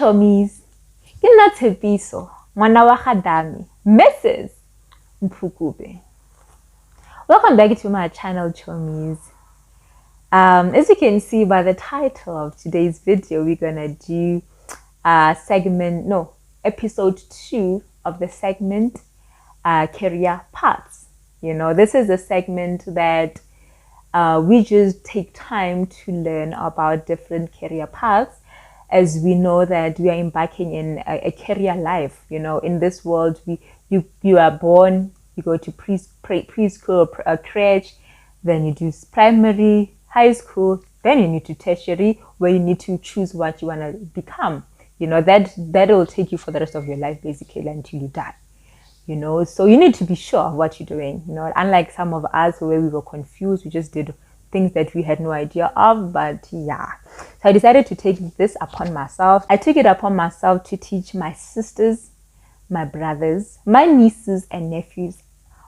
Chomis, ke nna Tshepiso, ngwana wa Gadami, Mrs. Mpukube. Welcome back to my channel, Chomis. As you can see by the title of today's video, we're gonna do episode 2 of the segment career paths. You know, this is a segment that we just take time to learn about different career paths, as we know that we are embarking in a career life. You know, in this world, you are born, you go to preschool, crèche, then you do primary, high school, then you need to tertiary, where you need to choose what you want to become. You know, that will take you for the rest of your life, basically, until you die. You know, so you need to be sure of what you're doing. You know, unlike some of us where we were confused, we just did things that we had no idea of. But yeah, so I decided to take this upon myself. I took it upon myself to teach my sisters, my brothers, my nieces and nephews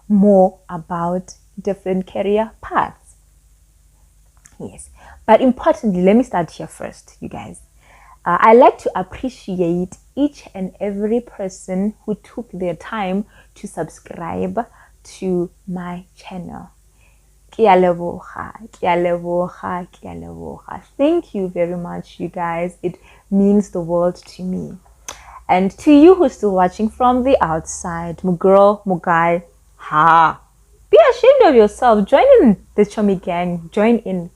more about different career paths. Yes, but importantly, let me start here first, you guys. I like to appreciate each and every person who took their time to subscribe to my channel. Thank you very much, you guys. It means the world to me. And to you who's still watching from the outside, girl, guy, be ashamed of yourself. Join in the Chomi gang. Join in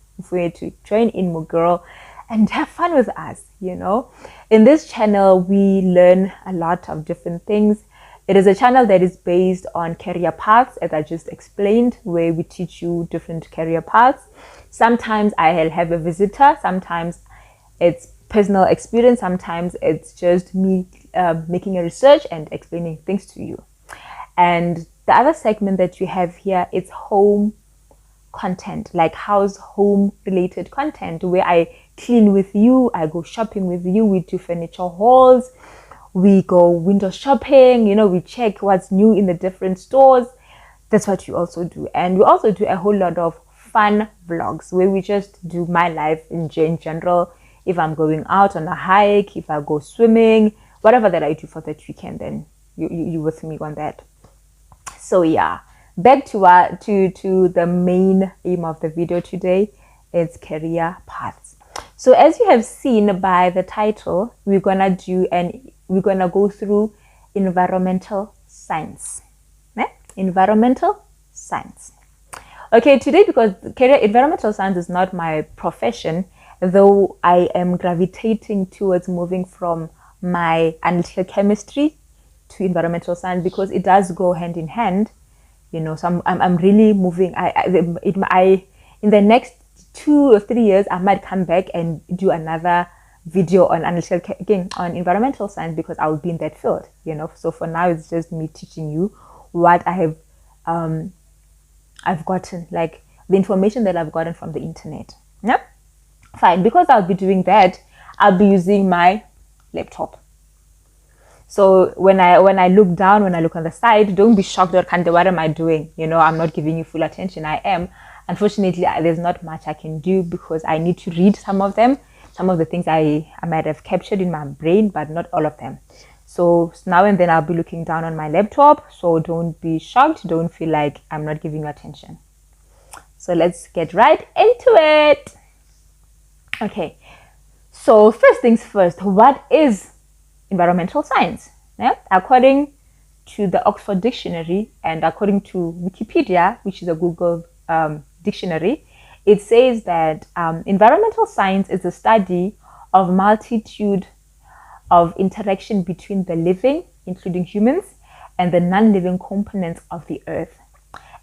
girl, and have fun with us. You know, in this channel we learn a lot of different things. It is a channel that is based on career paths, as I just explained, where we teach you different career paths. Sometimes I'll have a visitor, sometimes it's personal experience, sometimes it's just me making a research and explaining things to you. And the other segment that you have here is home content, like house home related content, where I clean with you, I go shopping with you, we do furniture hauls, we go window shopping, you know, we check what's new in the different stores. That's what you also do. And we also do a whole lot of fun vlogs where we just do my life in general. If I'm going out on a hike, if I go swimming, whatever that I do for that weekend, then you with me on that. So yeah, back to the main aim of the video today. It's career paths. So as you have seen by the title, we're gonna go through environmental science. Environmental science. Okay, today, because environmental science is not my profession, though I am gravitating towards moving from my analytical chemistry to environmental science, because it does go hand in hand. You know, so I'm really moving. In the next 2 or 3 years, I might come back and do another video on on environmental science, because I will be in that field. You know, so for now it's just me teaching you what I have I've gotten, like the information that I've gotten from the internet. Yeah, fine. Because I'll be doing that, I'll be using my laptop. So when I look down, when I look on the side, don't be shocked or what am I doing? You know, I'm not giving you full attention. I am. Unfortunately, there's not much I can do, because I need to read some of them. Some of the things I might have captured in my brain, but not all of them. So now and then I'll be looking down on my laptop. So don't be shocked. Don't feel like I'm not giving you attention. So let's get right into it. Okay. So first things first, what is environmental science? Yeah? According to the Oxford Dictionary and according to Wikipedia, which is a Google dictionary, it says that environmental science is the study of multitude of interaction between the living, including humans, and the non-living components of the earth.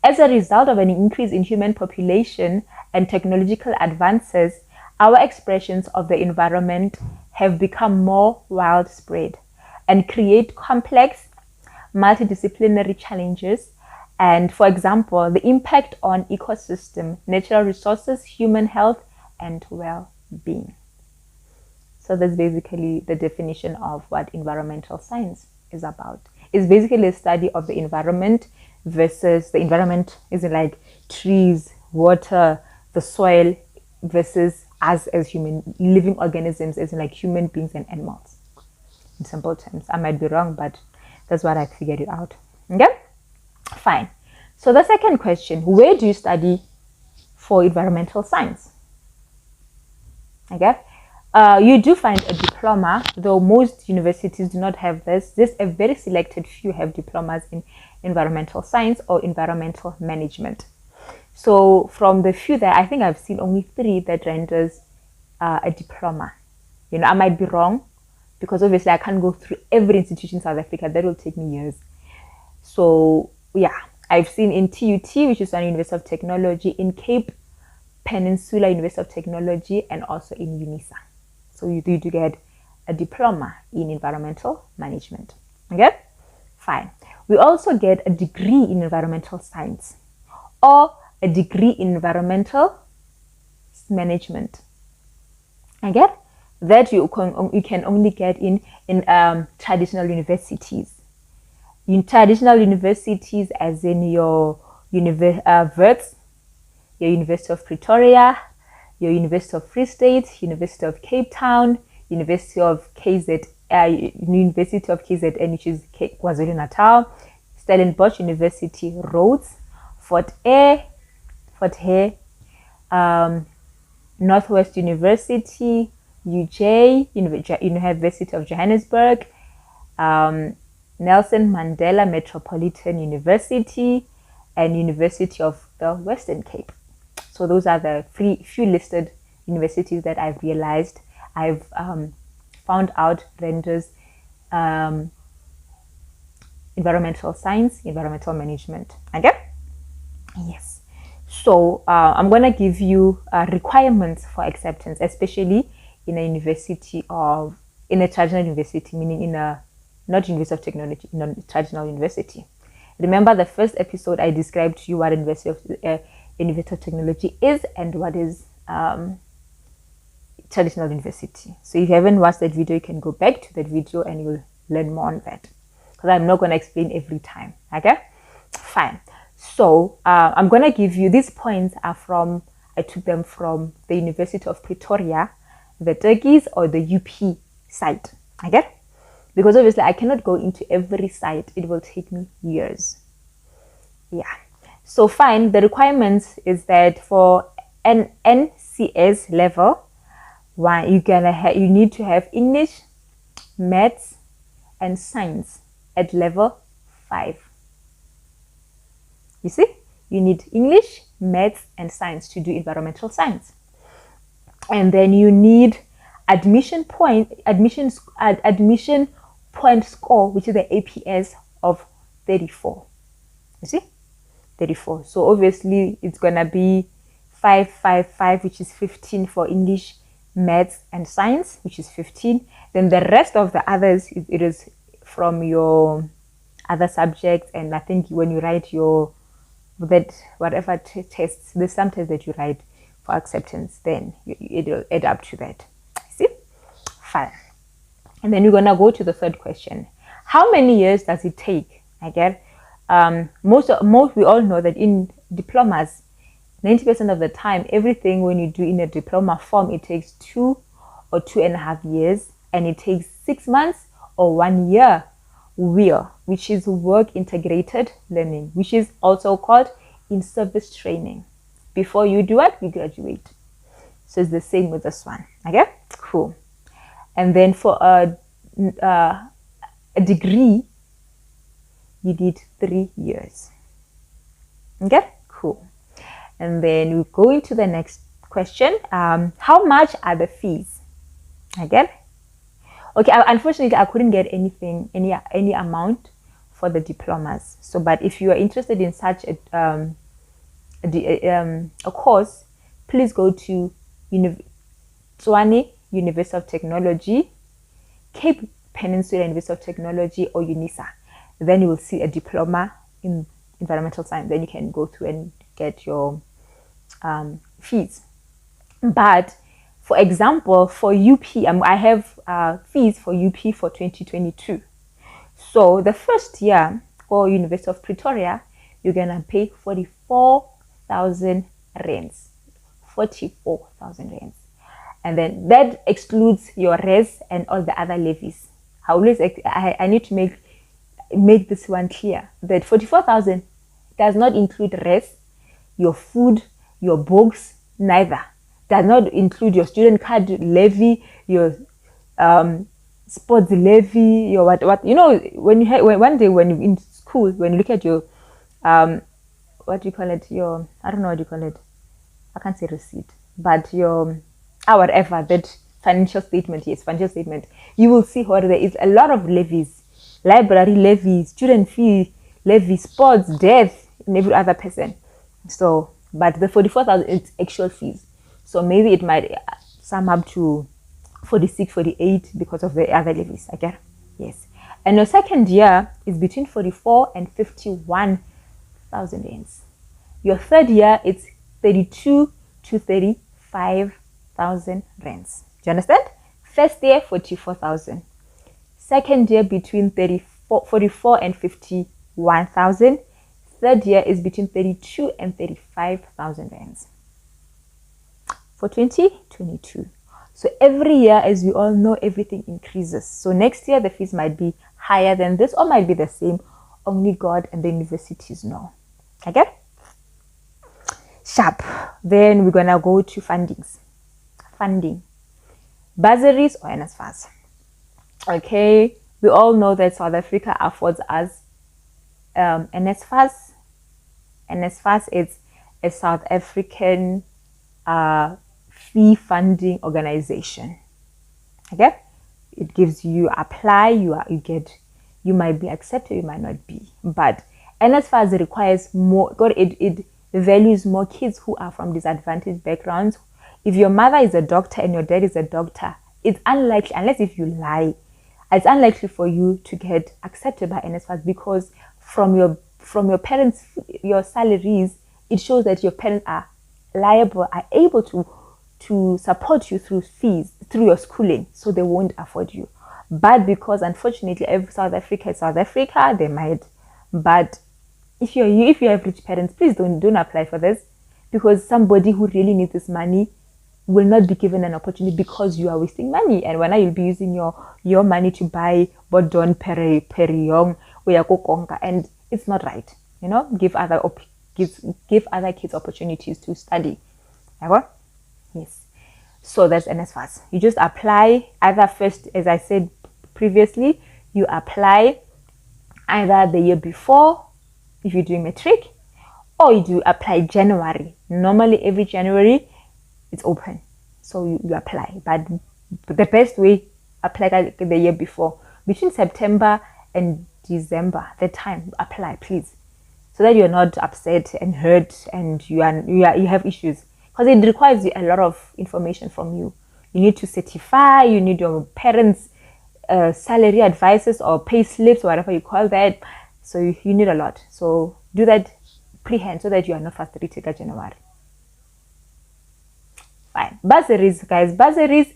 As a result of an increase in human population and technological advances, our expressions of the environment have become more widespread and create complex, multidisciplinary challenges. And for example, the impact on ecosystem, natural resources, human health, and well-being. So that's basically the definition of what environmental science is about. It's basically a study of the environment versus the environment is like trees, water, the soil, versus us as human living organisms, as like human beings and animals. in simple terms. I might be wrong, but that's what I figured it out. Okay, fine. So the second question, where do you study for environmental science? Okay, you do find a diploma, though most universities do not have this. Just a very selected few have diplomas in environmental science or environmental management. So from the few that I think I've seen only 3 that renders a diploma. You know, I might be wrong because obviously I can't go through every institution in South Africa. That will take me years. So yeah, I've seen in TUT, which is an University of Technology, in Cape Peninsula University of Technology, and also in UNISA. So you do get a diploma in environmental management. Okay, fine. We also get a degree in environmental science or a degree in environmental management. Okay, that you can only get in traditional universities. In traditional universities, as in your VETS, your University of Pretoria, your University of Free State, University of Cape Town, University of KZN, which is KwaZulu-Natal, Stellenbosch University, Rhodes, Fort Hare, Northwest University, UJ, University of Johannesburg, Nelson Mandela Metropolitan University, and University of the Western Cape. So those are the few listed universities that I've realized I've found out renders environmental science, environmental management. Okay? Yes. So I'm going to give you requirements for acceptance, especially in a traditional university, meaning in a not University of Technology, in a traditional university. Remember the first episode I described to you what University of Technology is and what is traditional university. So if you haven't watched that video, you can go back to that video and you'll learn more on that, because I'm not going to explain every time. Okay, fine. So I'm going to give you these points I took them from the University of Pretoria, the Turkeys, or the UP site. Okay, because obviously I cannot go into every site. It will take me years. Yeah. So fine, the requirements is that for an NCS level 1, you need to have English, maths, and science at level 5. You see, you need English, maths, and science to do environmental science. And then you need admission point score, which is the APS of 34. You see, 34. So obviously it's gonna be 555, which is 15 for English, maths, and science, which is 15. Then the rest of the others, it is from your other subjects. And I think when you write whatever tests, there's some tests that you write for acceptance, then it'll add up to that. See, fine. And then we're gonna go to the third question. How many years does it take? I get most we all know that in diplomas, 90% of the time, everything when you do in a diploma form, it takes 2 or 2.5 years, and it takes 6 months or 1 year, which is work integrated learning, which is also called in-service training. Before you do it, you graduate. So it's the same with this one. Okay, cool. And then for a degree, you need 3 years. Okay, cool. And then we go into the next question. How much are the fees? Okay. Okay, unfortunately, I couldn't get any amount for the diplomas. So, but if you are interested in such a course, please go to Tshwane University of Technology, Cape Peninsula University of Technology, or UNISA. Then you will see a diploma in environmental science. Then you can go through and get your fees. But for example, for UP, I have fees for UP for 2022. So the first year for University of Pretoria, you're gonna pay 44,000 rands. 44,000 rands. And then that excludes your res and all the other levies. I need to make this one clear that 44,000 does not include rest, your food, your books, neither. Does not include your student card levy, your sports levy, your what when one day when you're in school, when you look at your what do you call it, your, I don't know what you call it, I can't say receipt, but your whatever, that financial statement, yes, financial statement, you will see how there is a lot of levies, library levy, student fee levy, sports, death, and every other person. So but the 44,000 is actual fees, so maybe it might sum up to 46, 48 because of the other levies. Okay, yes. And your second year is between 44 and 51,000 rands. Your third year it's 32 to 35,000 rands. Do you understand? First year 44,000. Second year between 44 and 51,000. Third year is between 32 and 35,000 rands for 2022. So every year, as we all know, everything increases. So next year the fees might be higher than this or might be the same. Only God and the universities know. Okay? Sharp. Then we're gonna go to fundings. Funding. Bursaries or NSFAS. Okay, we all know that South Africa affords us NSFAS. NSFAS is a South African fee funding organization. Okay, it gives you apply, you might be accepted, you might not be, but NSFAS requires more. It values more kids who are from disadvantaged backgrounds. If your mother is a doctor and your dad is a doctor, it's unlikely, unless if you lie, it's unlikely for you to get accepted by NSFAS, because from your parents, your salaries, it shows that your parents are able to support you through fees, through your schooling, so they won't afford you. But because unfortunately South Africa is South Africa, they might. But if you have rich parents, please don't apply for this, because somebody who really needs this money will not be given an opportunity because you are wasting money. And when you'll be using your money to buy Bodon Periyong Konka, and it's not right. Give other kids opportunities to study. Yes. So that's NSFAS. You just apply either first, as I said previously, you apply either the year before if you're doing matric, or you do apply January. Normally every January it's open, so you apply. But the best way, apply the year before, between September and December. That time apply, please, so that you're not upset and hurt and you have issues, because it requires a lot of information from you. You need to certify, you need your parents' salary advices or pay slips, or whatever you call that. So you need a lot. So do that pre-hand so that you are not frustrated at January. Fine. Bursaries, guys. Bursaries,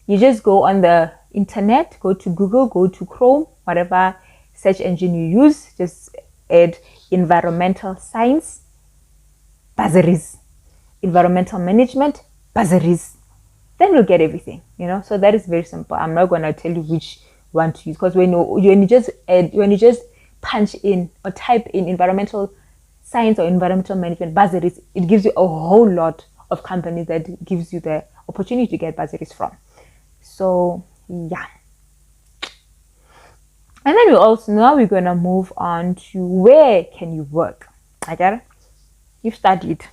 you just go on the internet, go to Google, go to Chrome, whatever search engine you use, just add environmental science, bursaries, environmental management, bursaries. Then you'll get everything, So that is very simple. I'm not going to tell you which one to use, because when you just punch in or type in environmental science or environmental management bursaries, it gives you a whole lot of companies that gives you the opportunity to get bursaries from. So yeah. And then we're going to move on to where can you work. Okay, you've studied,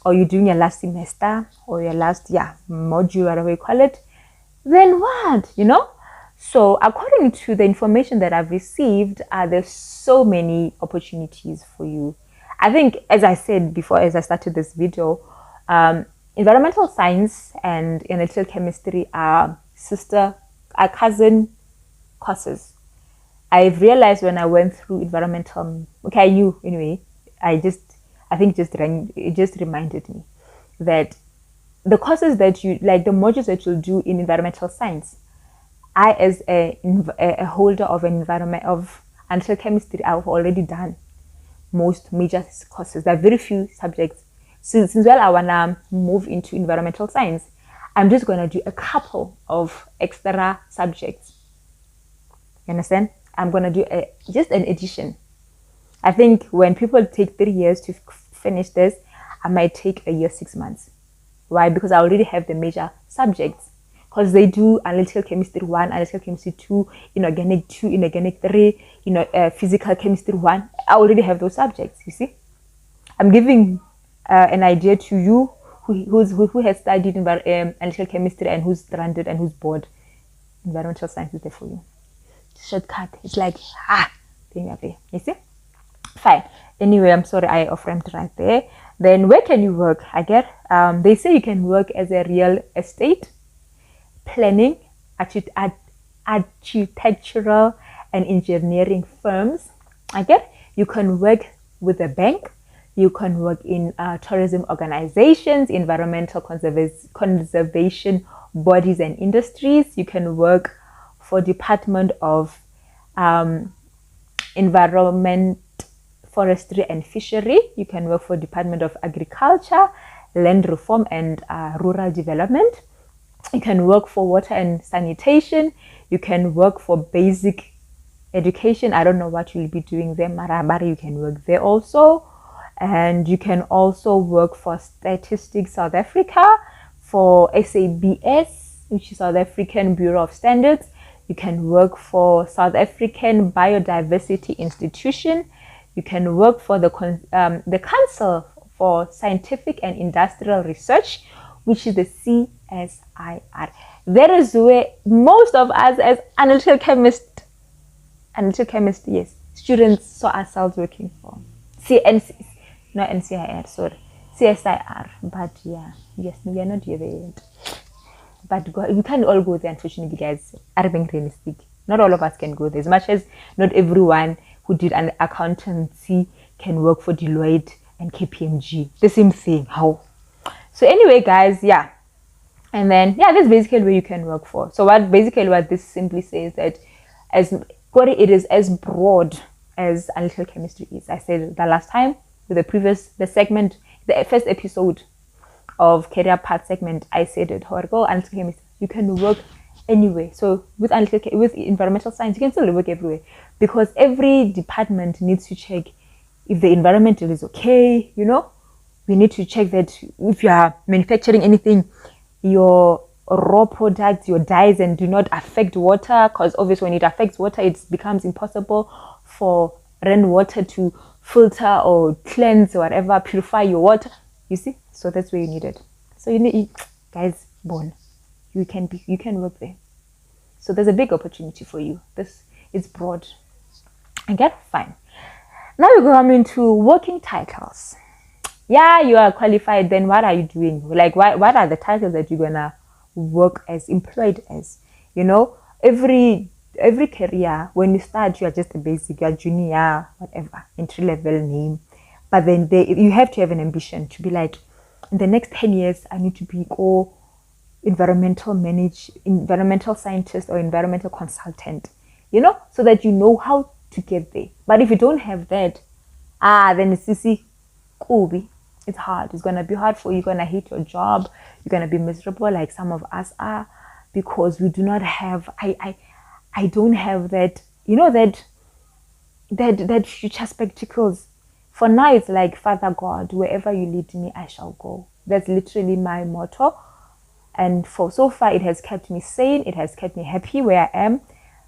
or you're doing your last semester or your last module, whatever you call it. Then what? So according to the information that I've received, there's so many opportunities for you. I think, as I said before, as I started this video, environmental science and analytical chemistry are cousin courses. I've realized when I went through environmental, I knew anyway, it just reminded me that the courses that you, like the modules that you'll do in environmental science, I, as a holder of an environment of analytical chemistry, I've already done most major courses. There are very few subjects. Since I wanna move into environmental science, I'm just gonna do a couple of extra subjects. You understand? I'm gonna do just an edition. I think when people take 3 years to finish this, I might take a year, 6 months. Why? Because I already have the major subjects. Because they do analytical chemistry 1, analytical chemistry 2, inorganic 2, inorganic 3, physical chemistry 1. I already have those subjects, you see. I'm giving an idea to you who has studied analytical chemistry and who's stranded and who's bored. Environmental science is there for you. Shortcut. It's like, you see? Fine. Anyway, I'm sorry I off-ramped right there. Then where can you work? I get, they say you can work as a real estate, planning, architectural and engineering firms. I get, you can work with a bank. You can work in tourism organizations, environmental conservation bodies and industries. You can work for Department of Environment, Forestry and Fishery. You can work for Department of Agriculture, Land Reform and Rural Development. You can work for Water and Sanitation. You can work for Basic Education. I don't know what you'll be doing there, but you can work there also. And you can also work for Statistics South Africa, for SABS, which is South African Bureau of Standards. You can work for South African Biodiversity Institution. You can work for the Council for Scientific and Industrial Research, which is the CSIR. That is where most of us as analytical chemists, yes, students saw ourselves working for. Not NCIR, sorry, CSIR. But yeah, yes, we are not here yet. But we can't all go there, unfortunately, guys. Are being realistic. Not all of us can go there. As much as not everyone who did an accountancy can work for Deloitte and KPMG. The same thing. How? So anyway, guys, yeah. And then, yeah, that's basically where you can work for. So what this simply says that it is as broad as analytical chemistry is. I said the last time with the segment, the first episode of career path segment, I said it. Analytical chemistry, you can work anyway. So with environmental science, you can still work everywhere, because every department needs to check if the environmental is okay. We need to check that if you are manufacturing anything, your raw products, your dyes, and do not affect water, because obviously when it affects water, it becomes impossible for rainwater to filter or cleanse or whatever, purify your water. You see? So that's where you need it. So you need, guys, born. You can work there. So there's a big opportunity for you. This is broad. Okay, fine. Now we go into working titles. Yeah, you are qualified. Then what are you doing? Like, what are the titles that you're gonna work as, employed as? Every career, when you start, you are just a basic, you are junior, whatever, entry level name. But then you have to have an ambition to be like, in the next 10 years, I need to be environmental scientist or environmental consultant, so that you know how to get there. But if you don't have that, then it's hard. It's going to be hard for you. You're going to hate your job. You're going to be miserable like some of us are, because we do not have, I don't have that, that future spectacles. For now, it's like, Father God, wherever you lead me, I shall go. That's literally my motto. And for so far, it has kept me sane. It has kept me happy where I am.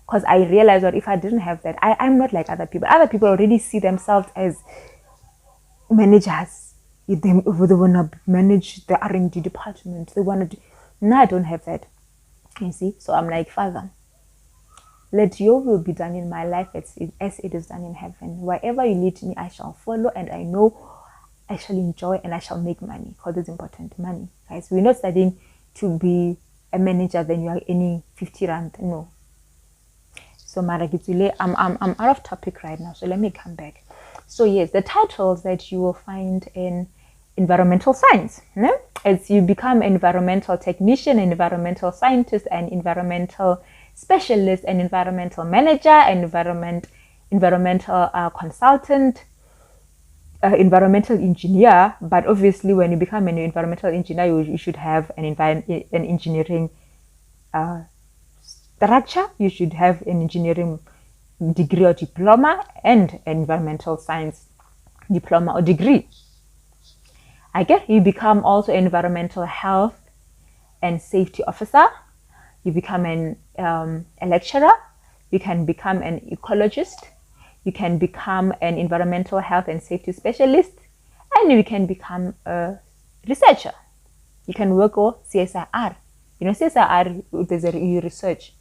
Because I realized that if I didn't have that, I'm not like other people. Other people already see themselves as managers. They want to manage the R&D department. They want to do... No, I don't have that. You see? So I'm like, Father, let your will be done in my life as it is done in heaven. Wherever you lead me, I shall follow, and I know I shall enjoy and I shall make money, because it's important. Money, guys. We're not studying to be a manager, then you are earning 50 rand. No. So Maragitule, I'm out of topic right now, so let me come back. So yes, the titles that you will find in environmental science, as you become environmental technician, environmental scientist, and environmental specialist, and environmental manager, and environmental consultant, environmental engineer. But obviously, when you become an environmental engineer, you should have an engineering structure, you should have an engineering degree or diploma and environmental science diploma or degree. Okay, you become also environmental health and safety officer. You become a lecturer. You can become an ecologist. You can become an environmental health and safety specialist, and you can become a researcher. You can work on CSIR. You know, CSIR, there's you research.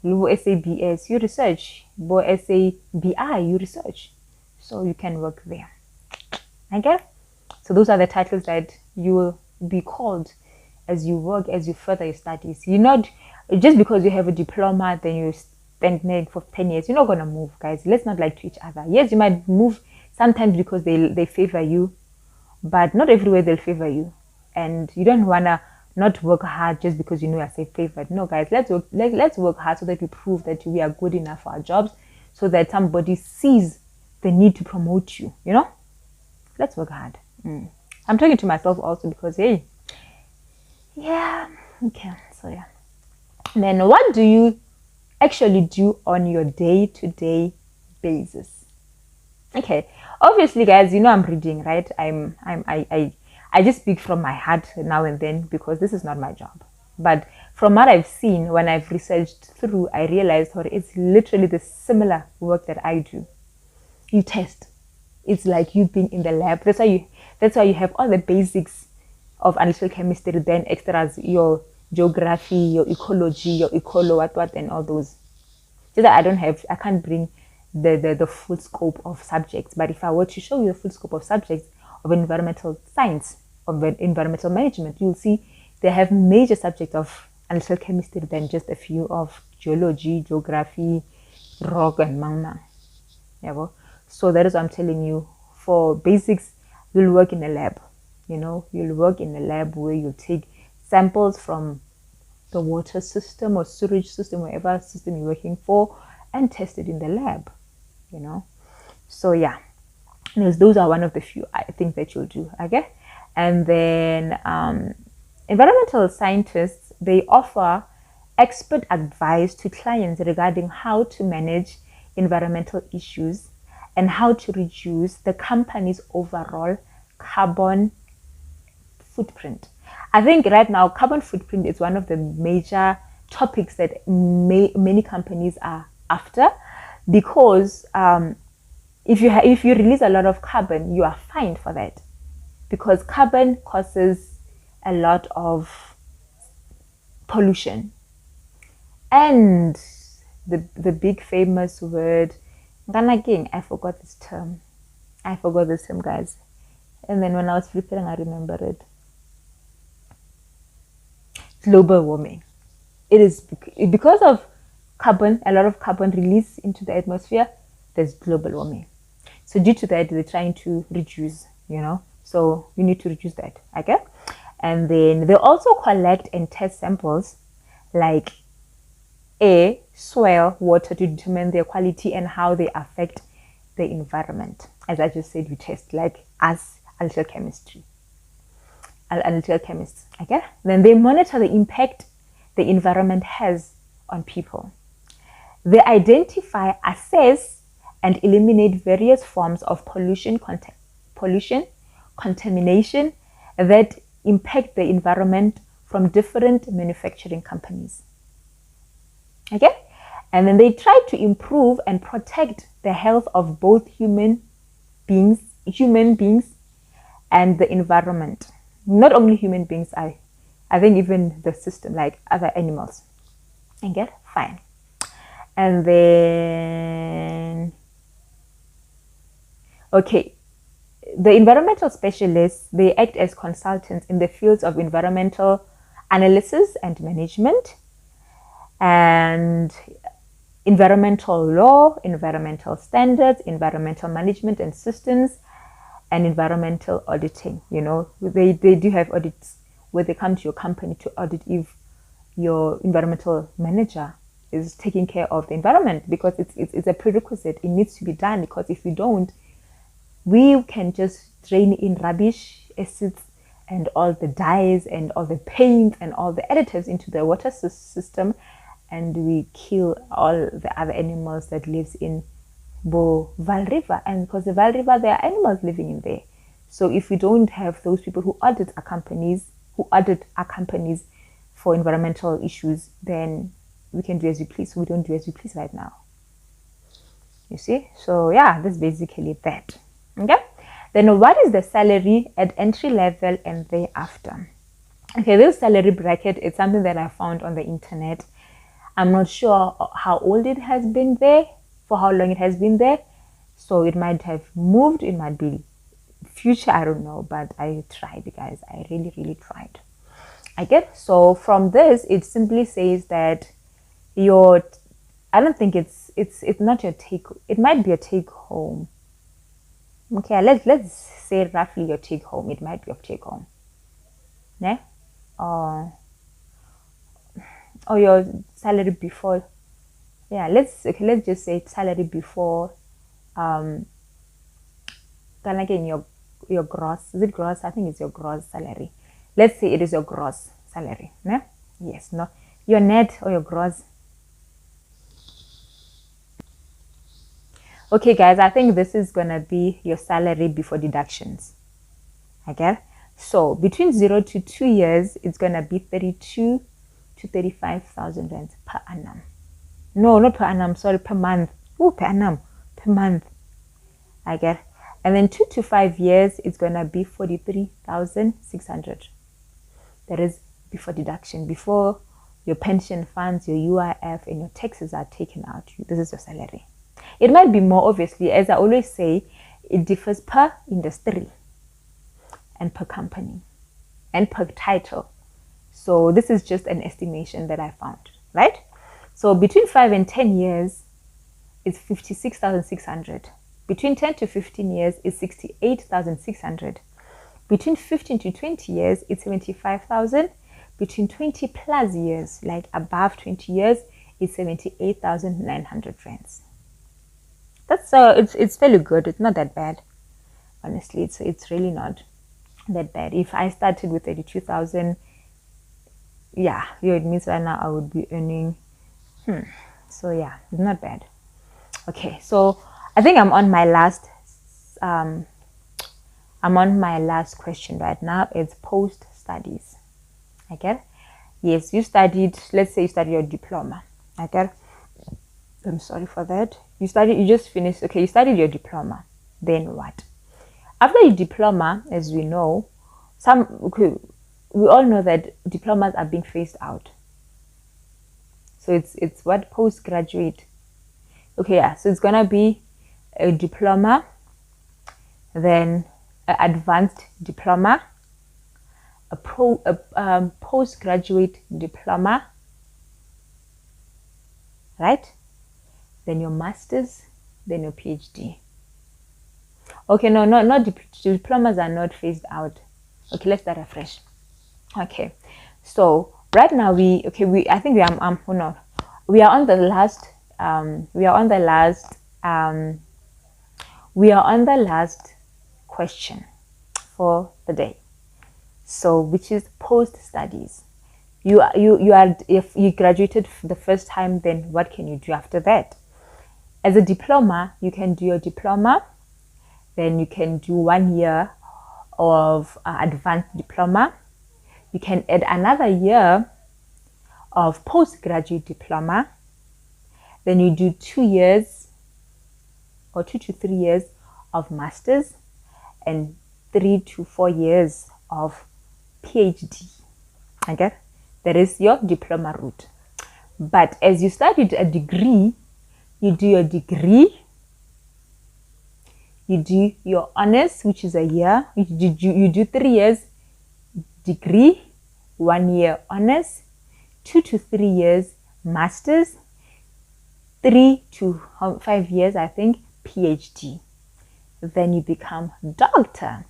SABS, you research. SABI, you research. So you can work there. Okay? So those are the titles that you will be called as you work, as you further your studies. You're not, just because you have a diploma, then you stagnate for 10 years. You're not going to move, guys. Let's not lie to each other. Yes, you might move sometimes because they favor you, but not everywhere they'll favor you. And you don't want to not work hard just because you know you're safe favored. No, guys, let's work hard so that we prove that we are good enough for our jobs, so that somebody sees the need to promote you, you know? Let's work hard. I'm talking to myself also because, hey, yeah, okay, so yeah. Then what do you actually do on your day-to-day basis? Okay, obviously, guys, you know I'm reading, right? I just speak from my heart now and then because this is not my job. But from what I've seen, when I've researched through, I realized that it's literally the similar work that I do. You test. It's like you've been in the lab. That's why you have all the basics of analytical chemistry, then extras, your geography, your ecology, your what, and all those. So that I can't bring the full scope of subjects. But if I were to show you the full scope of subjects of environmental science, of environmental management, you'll see they have major subjects of analytical chemistry than just a few of geology, geography, rock, and magma. Yeah, well, so that is what I'm telling you. For basics, you'll work in a lab. You know, you'll work in a lab where you take samples from the water system or sewage system, whatever system you're working for, and test it in the lab. You know, so yeah, those are one of the few I think that you'll do. Okay, and then environmental scientists, they offer expert advice to clients regarding how to manage environmental issues and how to reduce the company's overall carbon footprint. I think right now carbon footprint is one of the major topics that many companies are after, because if you release a lot of carbon, you are fined for that, because carbon causes a lot of pollution. And the big famous word, I forgot this term. Guys. And then when I was preparing, I remembered it. Global warming. It is because of carbon, a lot of carbon release into the atmosphere, there's global warming. So due to that, they're trying to reduce, you know. So you need to reduce that, okay? And then they also collect and test samples like air, soil, water to determine their quality and how they affect the environment. As I just said, we test like as analytical chemists, okay? Then they monitor the impact the environment has on people. They identify, assess, and eliminate various forms of pollution, contamination that impact the environment from different manufacturing companies. Okay? And then they try to improve and protect the health of both human beings and the environment. Not only human beings, I think even the system, like other animals. Okay? Fine. And then, okay, the environmental specialists, they act as consultants in the fields of environmental analysis and management, and environmental law, environmental standards, environmental management and systems, and environmental auditing. You know, they do have audits where they come to your company to audit if your environmental manager is taking care of the environment, because it's a prerequisite. It needs to be done, because if we don't, we can just drain in rubbish, acids, and all the dyes and all the paints and all the additives into the water system, and we kill all the other animals that lives in Bo Val River. And because the Val River, there are animals living in there. So if we don't have those people who audit our companies, for environmental issues, then we can do as we please. We don't do as we please right now. You see? So yeah, that's basically that. Okay? Then what is the salary at entry level and thereafter? Okay, this salary bracket is something that I found on the internet. I'm not sure how old it has been there, for how long it has been there. So it might have moved, it might be future, I don't know, but I tried, guys. I really, really tried. Okay, so from this, it simply says that I don't think it's not your take, it might be a take home. Okay, let's say roughly your take home. It might be your take home. Yeah? Or your salary before. Yeah, let's just say salary before kind of like in your gross. Is it gross? I think it's your gross salary. Let's say it is your gross salary. Yeah? Yes, no. Your net or your gross. Okay, guys, I think this is gonna be your salary before deductions. Okay, so between 0 to 2 years, it's gonna be 32 to 35,000 rands per annum. No, not per annum. Sorry, per month. Oh, per annum, per month. Okay, and then 2 to 5 years, it's gonna be 43,600. That is before deduction, before your pension funds, your UIF, and your taxes are taken out. This is your salary. It might be more, obviously. As I always say, it differs per industry and per company and per title. So this is just an estimation that I found, right? So between 5 and 10 years, it's 56,600. Between 10 to 15 years, it's 68,600. Between 15 to 20 years, it's 75,000. Between 20 plus years, like above 20 years, it's 78,900 rands. That's it's fairly good. It's not that bad, honestly. It's really not that bad. If I started with 32,000, yeah, it means right now I would be earning. So yeah, it's not bad. Okay, so I think I'm on my last. I'm on my last question right now. It's post studies. Okay, yes, you studied. Let's say you studied your diploma. Okay. I'm sorry for that. You just finished. Okay, you studied your diploma. Then what? After your diploma, as we know, we all know that diplomas are being phased out. So it's what? Postgraduate. Okay, yeah. So it's gonna be a diploma, then an advanced diploma, a postgraduate diploma, right? Then your master's, then your PhD. Okay, no, diplomas are not phased out. Okay, let's start afresh. Okay, so right now we are on the last question for the day. So which is post studies. If you graduated the first time, then what can you do after that? As a diploma, you can do your diploma, then you can do 1 year of advanced diploma. You can add another year of postgraduate diploma. Then you do 2 years or 2 to 3 years of master's and 3 to 4 years of PhD. Okay, that is your diploma route. But as you studied a degree, you do your degree, you do your honors, which is a year. You do 3 years degree, 1 year honors, 2 to 3 years masters, 3 to 5 years, I think, PhD. Then you become doctor.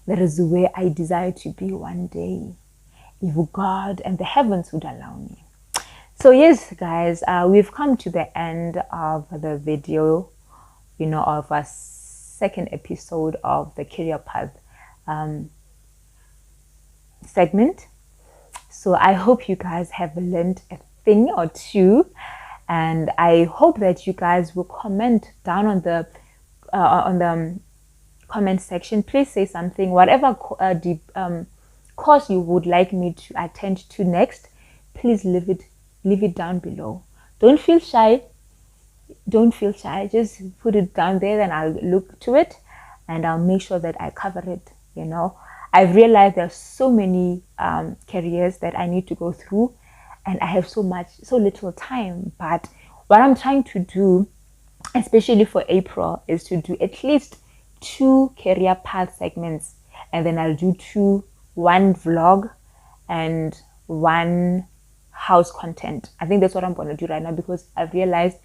That is where I desire to be one day, if God and the heavens would allow me. So yes, guys, we've come to the end of the video, of our second episode of the career path segment. So I hope you guys have learned a thing or two. And I hope that you guys will comment down on the comment section. Please say something, whatever course you would like me to attend to next. Please leave it down below. Don't feel shy. Just put it down there, and I'll look to it and I'll make sure that I cover it. I've realized there's so many careers that I need to go through, and I have so little time. But what I'm trying to do, especially for April, is to do at least 2 career path segments, and then I'll do one vlog and 1 house content. I think that's what I'm going to do right now, because I've realized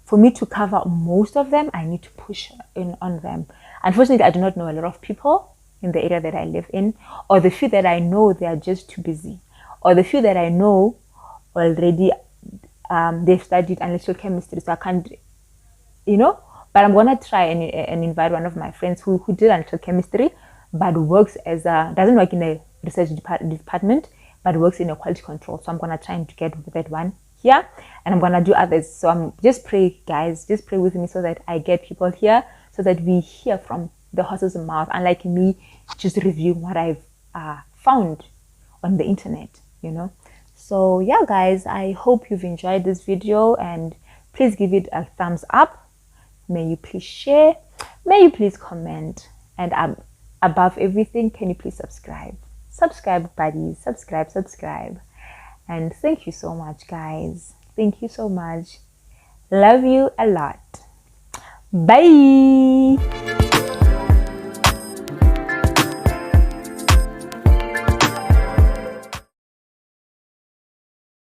for me to cover most of them, I need to push in on them. Unfortunately, I do not know a lot of people in the area that I live in, or the few that I know, they are just too busy, or the few that I know already, they've studied analytical chemistry, so I can't, but I'm going to try and invite one of my friends who did analytical chemistry, but doesn't work in a research department, but works in a quality control. So I'm going to try and get that one here, and I'm going to do others. So just pray, guys, just pray with me so that I get people here, so that we hear from the horse's mouth, unlike me just reviewing what I've found on the internet, So yeah, guys, I hope you've enjoyed this video, and please give it a thumbs up. May you please share, may you please comment, and above everything, can you please subscribe, buddies, subscribe. And thank you so much, guys. Thank you so much. Love you a lot. Bye.